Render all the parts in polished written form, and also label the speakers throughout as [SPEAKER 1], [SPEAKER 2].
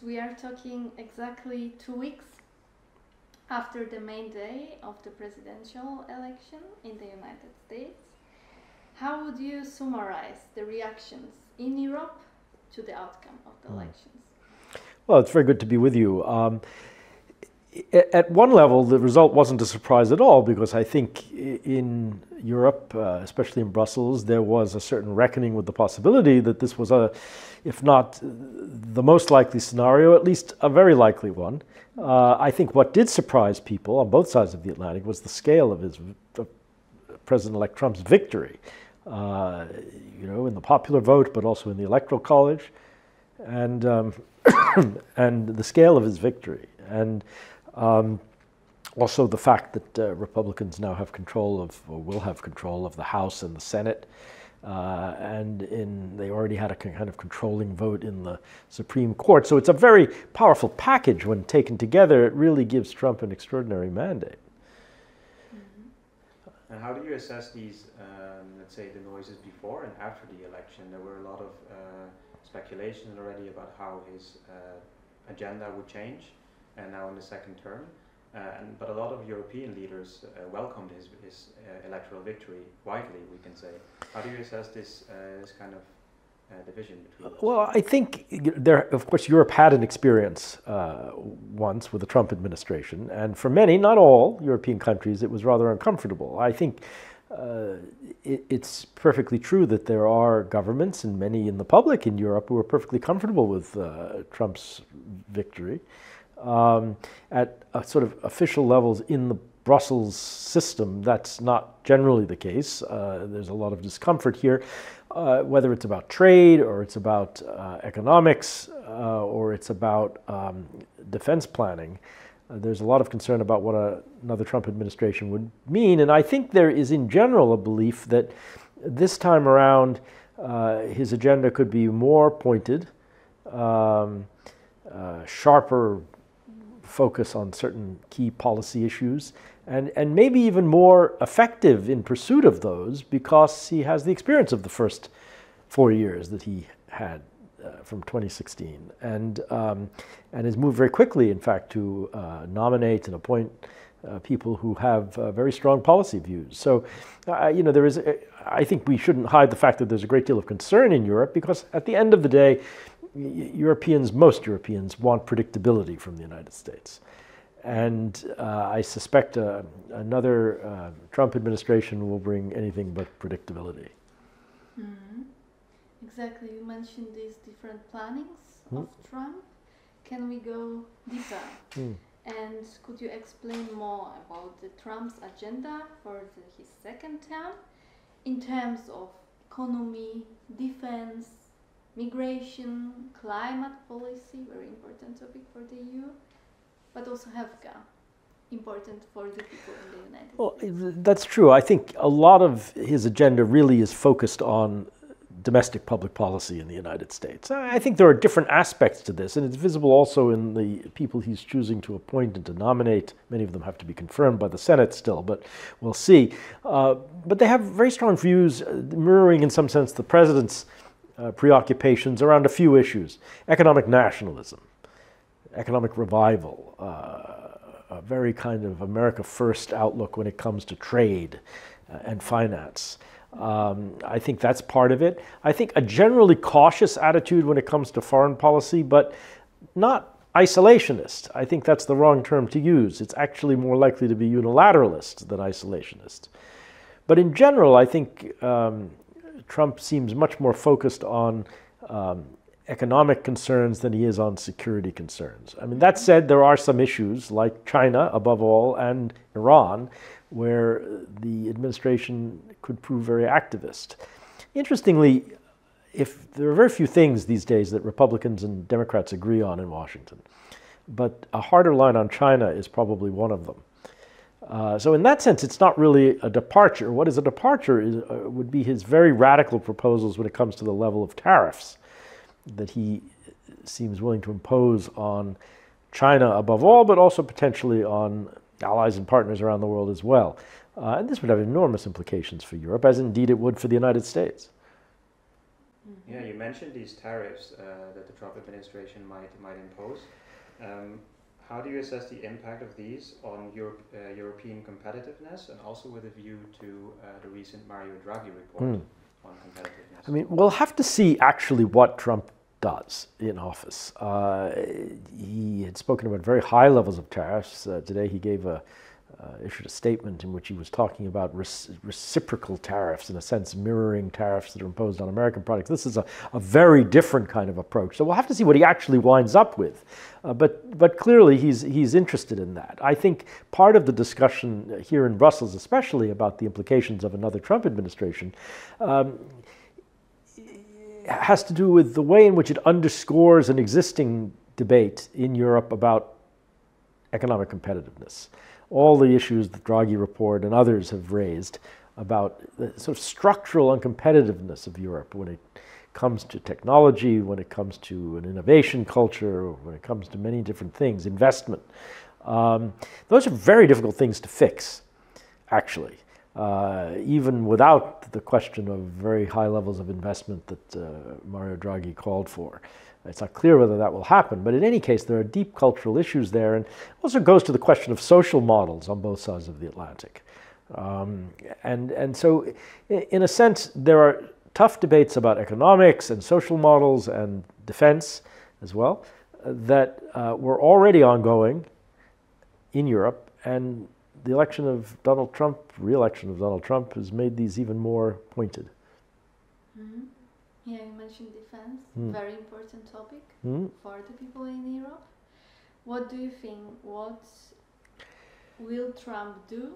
[SPEAKER 1] we are talking exactly 2 weeks after the main day of the presidential election in the United States. How would you summarize the reactions in Europe to the outcome of the elections?
[SPEAKER 2] Well, it's very good to be with you. At one level, the result wasn't a surprise at all, because I think in Europe, especially in Brussels, there was a certain reckoning with the possibility that this was if not the most likely scenario, at least a very likely one. I think what did surprise people on both sides of the Atlantic was the scale of President-elect Trump's victory, in the popular vote, but also in the Electoral College, and and the scale of his victory. And also the fact that Republicans now have control of, or will have control of, the House and the Senate, and they already had a kind of controlling vote in the Supreme Court. So it's a very powerful package when taken together. It really gives Trump an extraordinary mandate.
[SPEAKER 3] And how do you assess these, let's say, the noises before and after the election? There were a lot of speculation already about how his agenda would change, and now in the second term. But a lot of European leaders welcomed his electoral victory widely, we can say. How do you assess this kind of division between those?
[SPEAKER 2] Well, I think of course, Europe had an experience once with the Trump administration, and for many, not all European countries, it was rather uncomfortable. I think it's perfectly true that there are governments, and many in the public in Europe, who are perfectly comfortable with Trump's victory. At sort of official levels in the Brussels system, that's not generally the case. There's a lot of discomfort here, whether it's about trade, or it's about economics, or it's about defense planning. There's a lot of concern about what another Trump administration would mean, and I think there is in general a belief that this time around his agenda could be more pointed, sharper focus on certain key policy issues, and maybe even more effective in pursuit of those, because he has the experience of the first 4 years that he had from 2016, and has moved very quickly, in fact, to nominate and appoint people who have very strong policy views. So, there is. I think we shouldn't hide the fact that there's a great deal of concern in Europe, because at the end of the day, most Europeans want predictability from the United States. And I suspect another Trump administration will bring anything but predictability.
[SPEAKER 1] Mm-hmm. Exactly. You mentioned these different plannings of Trump. Can we go deeper? And could you explain more about Trump's agenda for his second term in terms of economy, defense, migration, climate policy, very important topic for the EU, but also healthcare, important for the people in the United States.
[SPEAKER 2] Well, that's true. I think a lot of his agenda really is focused on domestic public policy in the United States. I think there are different aspects to this, and it's visible also in the people he's choosing to appoint and to nominate. Many of them have to be confirmed by the Senate still, but we'll see. But they have very strong views, mirroring in some sense the president's preoccupations around a few issues: economic nationalism, economic revival, a very kind of America First outlook when it comes to trade and finance. I think that's part of it. I think a generally cautious attitude when it comes to foreign policy, but not isolationist. I think that's the wrong term to use. It's actually more likely to be unilateralist than isolationist. But in general, I think Trump seems much more focused on economic concerns than he is on security concerns. I mean, that said, there are some issues like China, above all, and Iran, where the administration could prove very activist. Interestingly, there are very few things these days that Republicans and Democrats agree on in Washington, but a harder line on China is probably one of them. So in that sense, it's not really a departure. What is a departure would be his very radical proposals when it comes to the level of tariffs that he seems willing to impose on China above all, but also potentially on allies and partners around the world as well. And this would have enormous implications for Europe, as indeed it would for the United States.
[SPEAKER 1] Mm-hmm.
[SPEAKER 3] Yeah, you mentioned these tariffs that the Trump administration might impose. How do you assess the impact of these on European competitiveness, and also with a view to the recent Mario Draghi report on competitiveness?
[SPEAKER 2] I mean, we'll have to see actually what Trump does in office. He had spoken about very high levels of tariffs. Today he issued a statement in which he was talking about reciprocal tariffs, in a sense mirroring tariffs that are imposed on American products. This is a very different kind of approach. So we'll have to see what he actually winds up with. But clearly he's interested in that. I think part of the discussion here in Brussels, especially about the implications of another Trump administration, has to do with the way in which it underscores an existing debate in Europe about economic competitiveness. All the issues the Draghi report and others have raised about the sort of structural uncompetitiveness of Europe when it comes to technology, when it comes to an innovation culture, when it comes to many different things, investment. Those are very difficult things to fix, actually, even without the question of very high levels of investment that Mario Draghi called for. It's not clear whether that will happen, but in any case, there are deep cultural issues there, and also goes to the question of social models on both sides of the Atlantic. And so, in a sense, there are tough debates about economics and social models and defense as well that were already ongoing in Europe, and the election of Donald Trump, re-election of Donald Trump, has made these even more pointed.
[SPEAKER 1] Mm-hmm. Yeah, you mentioned defense, very important topic for the people in Europe. What do you think, what will Trump do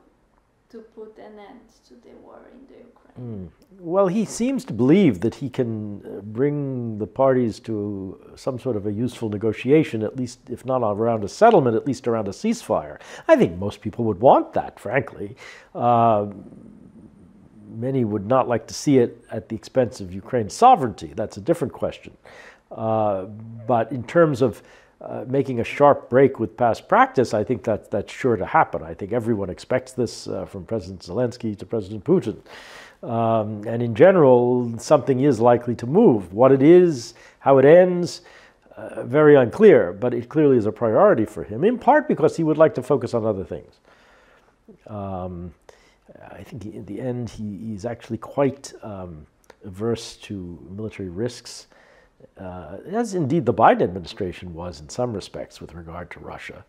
[SPEAKER 1] to put an end to the war in the Ukraine?
[SPEAKER 2] Well, he seems to believe that he can bring the parties to some sort of a useful negotiation, at least if not around a settlement, at least around a ceasefire. I think most people would want that, frankly. Many would not like to see it at the expense of Ukraine's sovereignty. That's a different question. But in terms of making a sharp break with past practice, I think that's sure to happen. I think everyone expects this, from President Zelensky to President Putin. And in general, something is likely to move. What it is, how it ends, very unclear, but it clearly is a priority for him, in part because he would like to focus on other things. I think in the end, he's actually quite averse to military risks, as indeed the Biden administration was in some respects with regard to Russia.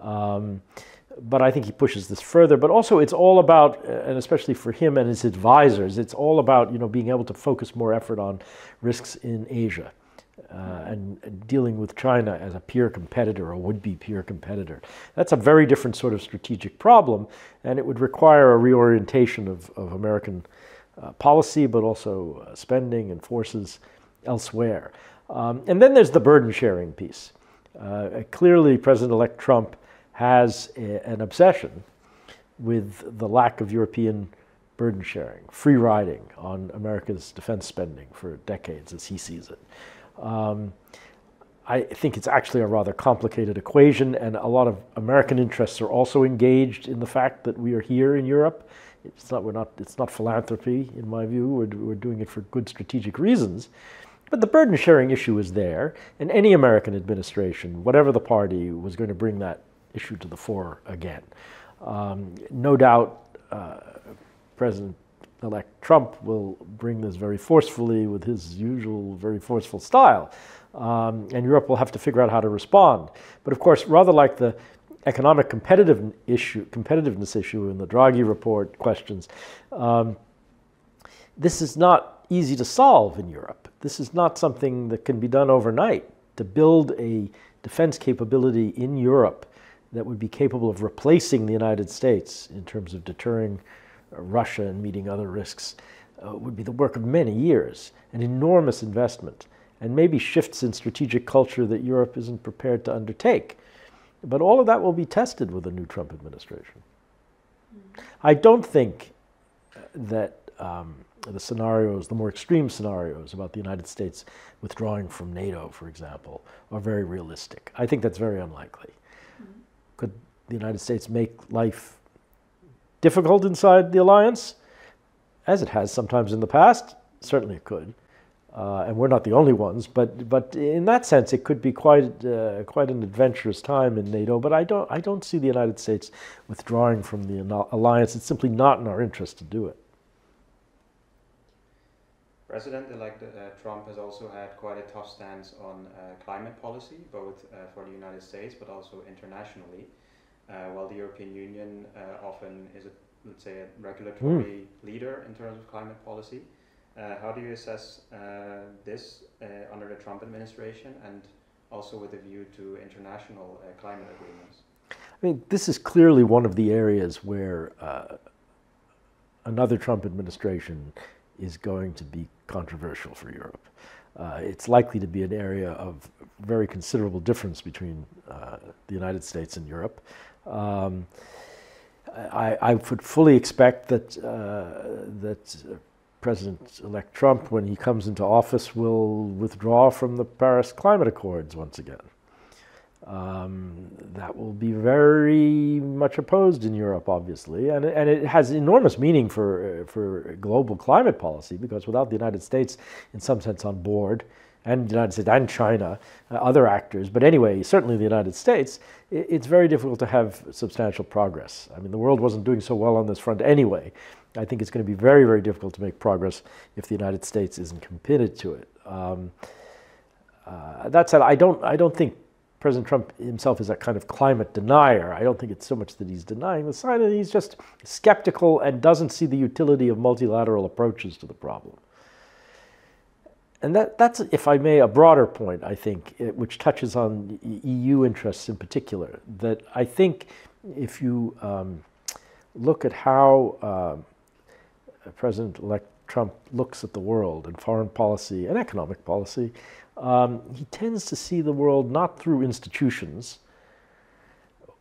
[SPEAKER 2] But I think he pushes this further. But also it's all about, and especially for him and his advisors, it's all about being able to focus more effort on risks in Asia. And dealing with China as a peer competitor, or would-be peer competitor. That's a very different sort of strategic problem, and it would require a reorientation of American policy, but also spending and forces elsewhere. And then there's the burden-sharing piece. Clearly, President-elect Trump has an obsession with the lack of European burden sharing, free riding on America's defense spending for decades, as he sees it. I think it's actually a rather complicated equation, and a lot of American interests are also engaged in the fact that we are here in Europe. It's not philanthropy, in my view. We're doing it for good strategic reasons. But the burden sharing issue is there, and any American administration, whatever the party, was going to bring that issue to the fore again. No doubt President-elect Trump will bring this very forcefully with his usual very forceful style. And Europe will have to figure out how to respond. But of course, rather like the economic competitiveness issue in the Draghi report questions, this is not easy to solve in Europe. This is not something that can be done overnight. To build a defense capability in Europe that would be capable of replacing the United States in terms of deterring Russia and meeting other risks would be the work of many years, an enormous investment, and maybe shifts in strategic culture that Europe isn't prepared to undertake. But all of that will be tested with the new Trump administration. I don't think that the scenarios, the more extreme scenarios about the United States withdrawing from NATO, for example, are very realistic. I think that's very unlikely. Could the United States make life difficult inside the alliance, as it has sometimes in the past? Certainly it could. and we're not the only ones. But in that sense, it could be quite an adventurous time in NATO. But I don't see the United States withdrawing from the alliance. It's simply not in our interest to do it.
[SPEAKER 3] President-elect Trump has also had quite a tough stance on climate policy, both for the United States but also internationally. While the European Union often is, let's say, a regulatory leader in terms of climate policy. How do you assess this under the Trump administration and also with a view to international climate agreements?
[SPEAKER 2] I mean, this is clearly one of the areas where another Trump administration is going to be controversial for Europe. It's likely to be an area of very considerable difference between the United States and Europe. I would fully expect that President-elect Trump, when he comes into office, will withdraw from the Paris Climate Accords once again. That will be very much opposed in Europe, obviously, and it has enormous meaning for global climate policy, because without the United States, in some sense, on board, and the United States and China, other actors, but anyway, certainly the United States, it's very difficult to have substantial progress. I mean, the world wasn't doing so well on this front anyway. I think it's going to be very, very difficult to make progress if the United States isn't committed to it. That said, I don't think President Trump himself is a kind of climate denier. I don't think it's so much that he's denying the sign, that he's just skeptical and doesn't see the utility of multilateral approaches to the problem. And that's, if I may, a broader point, I think, which touches on EU interests in particular, that I think if you look at how President-elect Trump looks at the world and foreign policy and economic policy, he tends to see the world not through institutions,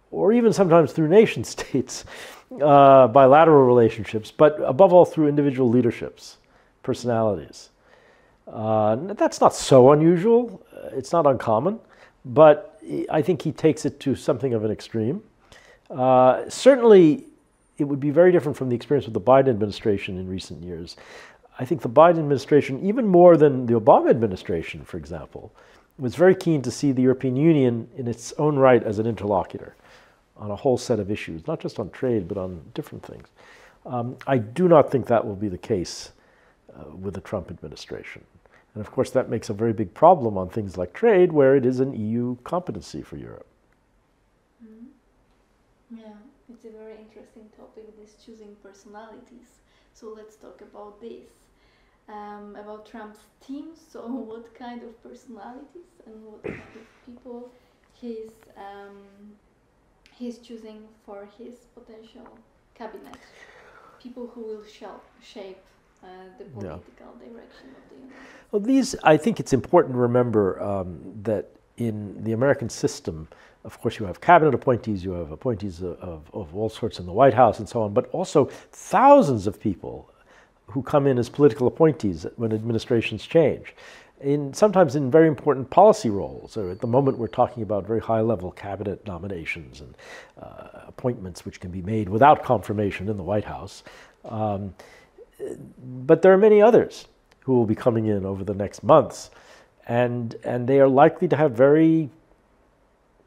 [SPEAKER 2] or even sometimes through nation states, bilateral relationships, but above all through individual leaderships, personalities. That's not so unusual, it's not uncommon, but I think he takes it to something of an extreme. Certainly, it would be very different from the experience with the Biden administration in recent years. I think the Biden administration, even more than the Obama administration, for example, was very keen to see the European Union in its own right as an interlocutor on a whole set of issues, not just on trade, but on different things. I do not think that will be the case with the Trump administration. And of course, that makes a very big problem on things like trade, where it is an EU competency for Europe.
[SPEAKER 1] Yeah, it's a very interesting topic, this choosing personalities. So let's talk about this. About Trump's team. So what kind of personalities and what kind of people he's choosing for his potential cabinet? People who will shape the political direction of the United States.
[SPEAKER 2] Well, I think it's important to remember that in the American system, of course, you have cabinet appointees, you have appointees of all sorts in the White House and so on, but also thousands of people who come in as political appointees when administrations change, sometimes in very important policy roles. So at the moment, we're talking about very high-level cabinet nominations and appointments which can be made without confirmation in the White House. But there are many others who will be coming in over the next months, and they are likely to have very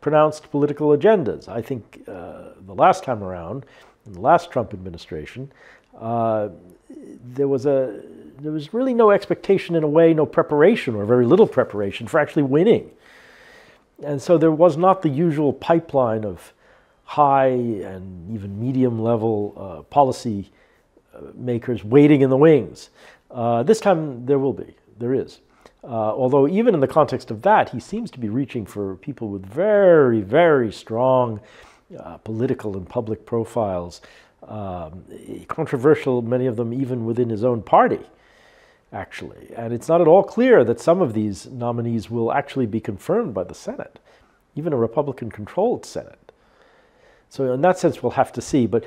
[SPEAKER 2] pronounced political agendas. I think the last time around, in the last Trump administration, there was really no expectation, in a way, no preparation, or very little preparation for actually winning. And so there was not the usual pipeline of high and even medium level policy makers waiting in the wings. This time there is. Although even in the context of that, he seems to be reaching for people with very, very strong political and public profiles, controversial, many of them even within his own party, actually. And it's not at all clear that some of these nominees will actually be confirmed by the Senate, even a Republican-controlled Senate. So in that sense, we'll have to see. But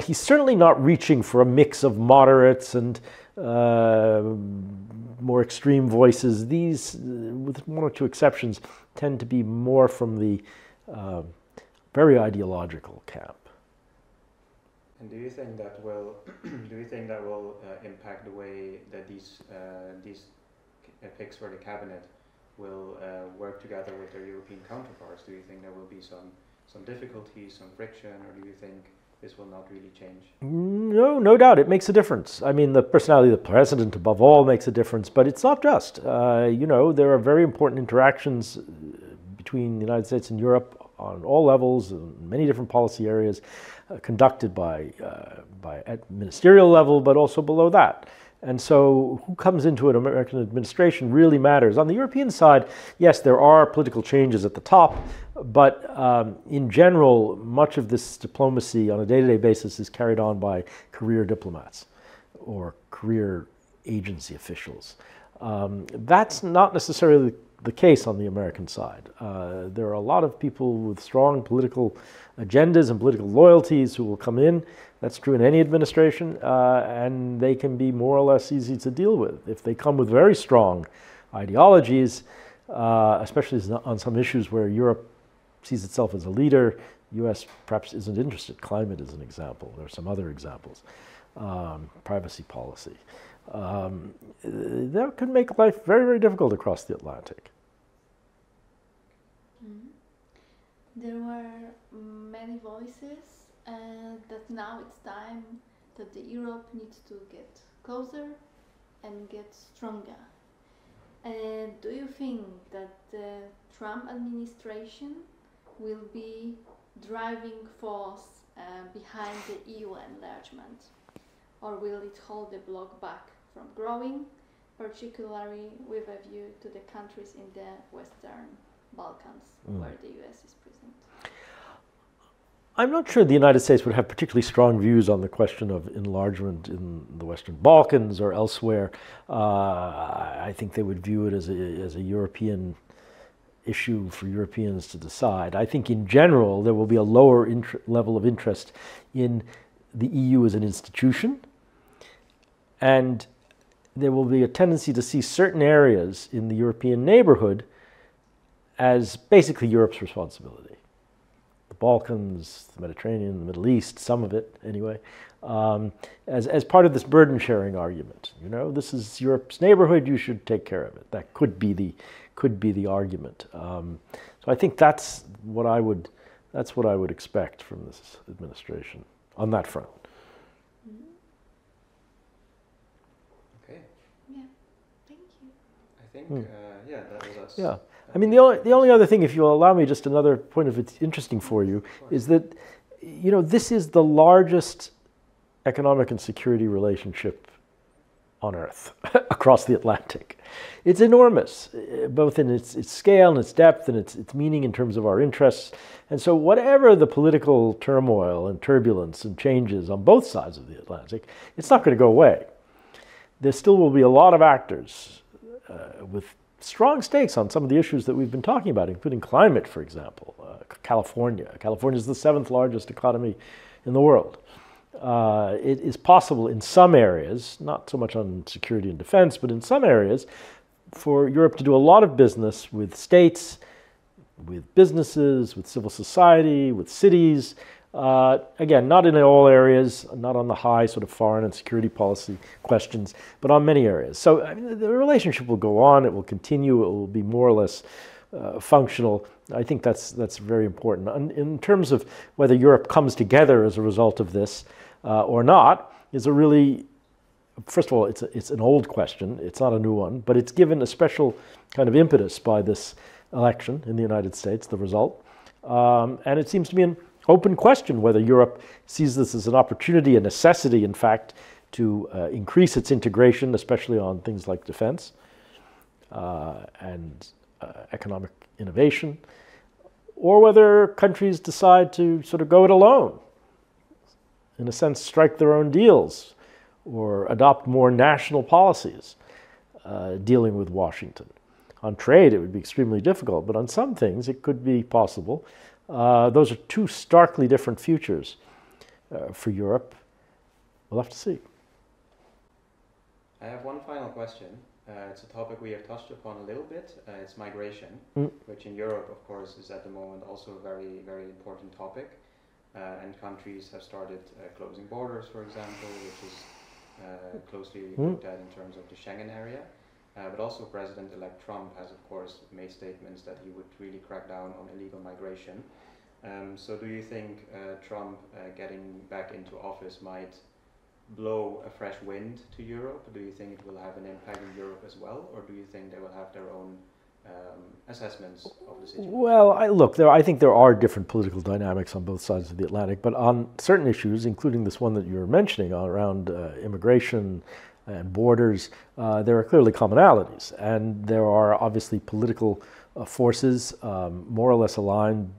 [SPEAKER 2] he's certainly not reaching for a mix of moderates and more extreme voices. These, with one or two exceptions, tend to be more from the very ideological camp.
[SPEAKER 3] And do you think that will impact the way that these picks for the cabinet will work together with their European counterparts? Do you think there will be some difficulties, some friction, or do you think this will not really change?
[SPEAKER 2] No, no doubt. It makes a difference. I mean, the personality of the president, above all, makes a difference. But it's not just. You know, there are very important interactions between the United States and Europe on all levels, in many different policy areas, conducted by at ministerial level, but also below that. And so who comes into an American administration really matters. On the European side, yes, there are political changes at the top, but in general, much of this diplomacy on a day-to-day basis is carried on by career diplomats or career agency officials. That's not necessarily the case on the American side. There are a lot of people with strong political agendas and political loyalties who will come in. That's true in any administration, and they can be more or less easy to deal with. If they come with very strong ideologies, especially on some issues where Europe sees itself as a leader, the US perhaps isn't interested. Climate is an example. There are some other examples. Privacy policy. That could make life very, very difficult across the Atlantic.
[SPEAKER 1] There were many voices that now it's time that the Europe needs to get closer and get stronger. Do you think that the Trump administration will be driving force behind the EU enlargement, or will it hold the bloc back from growing, particularly with a view to the countries in the Western Balkans, where the US is present?
[SPEAKER 2] I'm not sure the United States would have particularly strong views on the question of enlargement in the Western Balkans or elsewhere. I think they would view it as a European issue for Europeans to decide. I think in general there will be a lower level of interest in the EU as an institution, and there will be a tendency to see certain areas in the European neighborhood as basically Europe's responsibility. The Balkans, the Mediterranean, the Middle East, some of it anyway, as part of this burden-sharing argument. You know, this is Europe's neighborhood, you should take care of it. That could be the argument. So I think that's what I would expect from this administration on that front.
[SPEAKER 3] Okay.
[SPEAKER 1] Yeah, thank you.
[SPEAKER 3] I think yeah, that was us.
[SPEAKER 2] Yeah. I mean, the only other thing, if you'll allow me, just another point if it's interesting for you, is that, you know, this is the largest economic and security relationship on Earth across the Atlantic. It's enormous, both in its scale and its depth and its meaning in terms of our interests. And so whatever the political turmoil and turbulence and changes on both sides of the Atlantic, it's not going to go away. There still will be a lot of actors with strong stakes on some of the issues that we've been talking about, including climate, for example. California. California is the 7th largest economy in the world. It is possible in some areas, not so much on security and defense, but in some areas, for Europe to do a lot of business with states, with businesses, with civil society, with cities. Again, not in all areas, not on the high sort of foreign and security policy questions, but on many areas. So I mean, the relationship will go on, it will continue, it will be more or less functional. I think that's very important. In terms of whether Europe comes together as a result of this or not, is a really, first of all, it's an old question, it's not a new one, but it's given a special kind of impetus by this election in the United States, the result. And it seems to be an open question whether Europe sees this as an opportunity, a necessity, in fact, to increase its integration, especially on things like defense and economic innovation, or whether countries decide to sort of go it alone, in a sense, strike their own deals, or adopt more national policies dealing with Washington. On trade, it would be extremely difficult, but on some things, it could be possible. Those are two starkly different futures for Europe. We'll have to see.
[SPEAKER 3] I have one final question. It's a topic we have touched upon a little bit. It's migration, which in Europe, of course, is at the moment also a very, very important topic. And countries have started closing borders, for example, which is closely looked at in terms of the Schengen area. but also President-elect Trump has, of course, made statements that he would really crack down on illegal migration. So do you think Trump getting back into office might blow a fresh wind to Europe? Do you think it will have an impact in Europe as well, or do you think they will have their own assessments of the situation?
[SPEAKER 2] Well, I think there are different political dynamics on both sides of the Atlantic, but on certain issues, including this one that you're mentioning around immigration and borders, there are clearly commonalities, and there are obviously political forces more or less aligned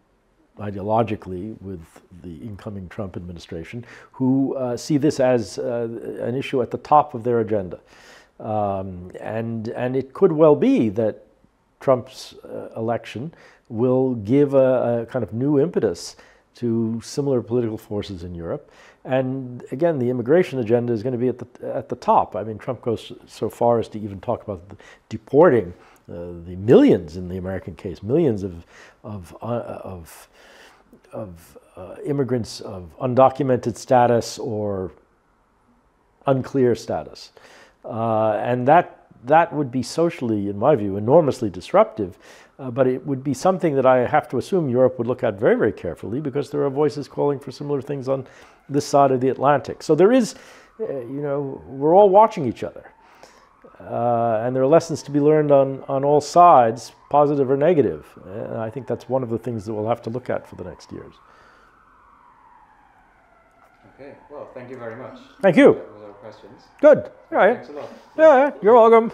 [SPEAKER 2] ideologically with the incoming Trump administration who see this as an issue at the top of their agenda. And it could well be that Trump's election will give a kind of new impetus to similar political forces in Europe. And again, the immigration agenda is going to be at the top. I mean, Trump goes so far as to even talk about deporting the millions, in the American case, millions of immigrants of undocumented status or unclear status. And that would be socially, in my view, enormously disruptive, but it would be something that I have to assume Europe would look at very, very carefully, because there are voices calling for similar things on this side of the Atlantic. So there is, we're all watching each other. And there are lessons to be learned on all sides, positive or negative. And I think that's one of the things that we'll have to look at for the next years.
[SPEAKER 3] Okay, well, thank you very much.
[SPEAKER 2] Thank you.
[SPEAKER 3] That was our questions.
[SPEAKER 2] Good. All right.
[SPEAKER 3] Thanks a lot.
[SPEAKER 2] Yeah, you're welcome.